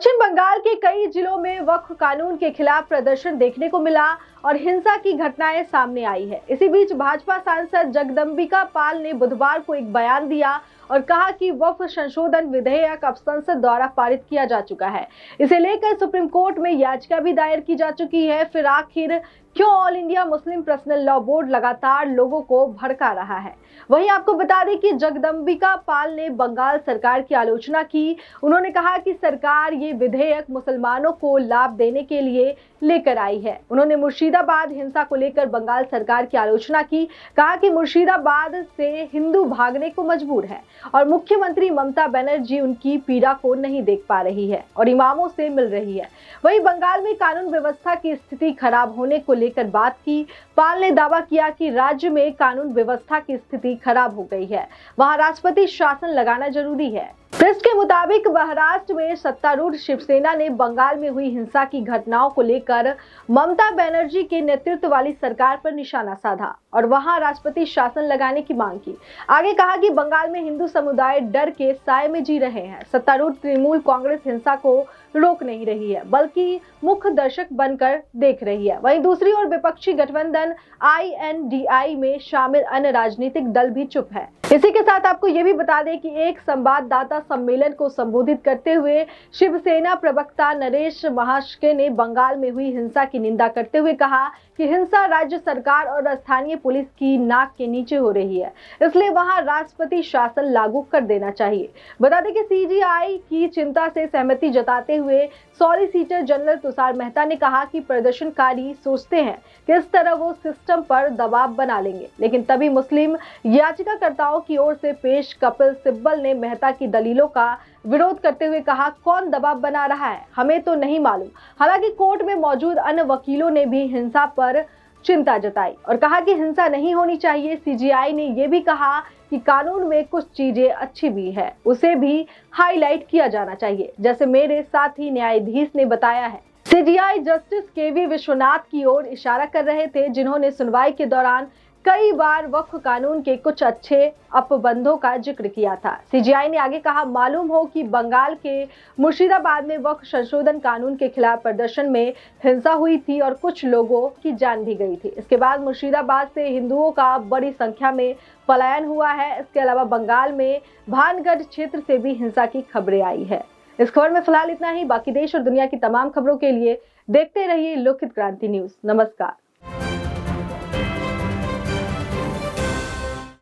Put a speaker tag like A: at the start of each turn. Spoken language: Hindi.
A: पश्चिम बंगाल के कई जिलों में वक्फ कानून के खिलाफ प्रदर्शन देखने को मिला और हिंसा की घटनाएं सामने आई है। इसी बीच भाजपा सांसद जगदंबिका पाल ने बुधवार को एक बयान दिया और कहा कि वक्फ संशोधन विधेयक अब संसद द्वारा पारित किया जा चुका है। इसे लेकर सुप्रीम कोर्ट में याचिका भी दायर की जा चुकी है। फिर आखिर क्यों all India Muslim personal law board लगातार लोगों को भड़का रहा है? वहीं आपको बता दें कि जगदंबिका पाल ने बंगाल सरकार की आलोचना की। उन्होंने कहा कि सरकार ये विधेयक मुसलमानों को लाभ देने के लिए लेकर आई है। उन्होंने मुर्शिदाबाद हिंसा को लेकर बंगाल सरकार की आलोचना की। कहा कि मुर्शिदाबाद से हिंदू भागने को मजबूर है और मुख्यमंत्री ममता बनर्जी उनकी पीड़ा को नहीं देख पा रही है और इमामों से मिल रही है। वहीं बंगाल में कानून व्यवस्था की स्थिति खराब होने को लेकर बात की। पाल ने दावा किया कि राज्य में कानून व्यवस्था की स्थिति खराब हो गई है, वहां राष्ट्रपति शासन लगाना जरूरी है। प्रेस के मुताबिक महाराष्ट्र में सत्तारूढ़ शिवसेना ने बंगाल में हुई हिंसा की घटनाओं को लेकर ममता बनर्जी के नेतृत्व वाली सरकार पर निशाना साधा और वहां राष्ट्रपति शासन लगाने की मांग की। आगे कहा कि बंगाल में हिंदू समुदाय डर के साए में जी रहे हैं। सत्तारूढ़ तृणमूल कांग्रेस हिंसा को रोक नहीं रही है, बल्कि मुख्य दर्शक बनकर देख रही है। वहीं दूसरी ओर विपक्षी गठबंधन INDI में शामिल अन्य राजनीतिक दल भी चुप है। इसी के साथ आपको ये भी बता दें कि एक संवाददाता सम्मेलन को संबोधित करते हुए शिवसेना प्रवक्ता नरेश महाशके ने बंगाल में हुई हिंसा की निंदा करते हुए कहा कि हिंसा राज्य सरकार और स्थानीय पुलिस की नाक के नीचे हो रही है, इसलिए वहां राष्ट्रपति शासन लागू कर देना चाहिए। बता दें कि CJI की चिंता से सहमति जताते हुए सॉलिसिटर जनरल तुषार मेहता ने कहा कि प्रदर्शनकारी सोचते हैं कि इस तरह वो सिस्टम पर दबाव बना लेंगे, लेकिन तभी मुस्लिम याचिकाकर्ताओं की ओर से पेश कपिल सिब्बल ने मेहता की दलीलों का विरोध करते हुए कहा, कौन दबाव बना रहा है हमें तो नहीं मालूम। हालांकि कोर्ट में मौजूद अन्य वकीलों ने भी हिंसा पर चिंता जताई और कहा कि हिंसा नहीं होनी चाहिए। CJI ने यह भी कहा कि कानून में कुछ चीजें अच्छी भी है, उसे भी हाईलाइट किया जाना चाहिए, जैसे मेरे साथी न्यायाधीश ने बताया है। CJI जस्टिस KV विश्वनाथ की ओर इशारा कर रहे थे, जिन्होंने सुनवाई के दौरान कई बार वक्फ कानून के कुछ अच्छे अपबंधों का जिक्र किया था। CJI ने आगे कहा, मालूम हो कि बंगाल के मुर्शिदाबाद में वक्फ संशोधन कानून के खिलाफ प्रदर्शन में हिंसा हुई थी और कुछ लोगों की जान भी गई थी। इसके बाद मुर्शिदाबाद से हिंदुओं का बड़ी संख्या में पलायन हुआ है। इसके अलावा बंगाल में भानगढ़ क्षेत्र से भी हिंसा की खबरें आई है। इस खबर में फिलहाल इतना ही। बाकी देश और दुनिया की तमाम खबरों के लिए देखते रहिए लोकहित क्रांति न्यूज। नमस्कार।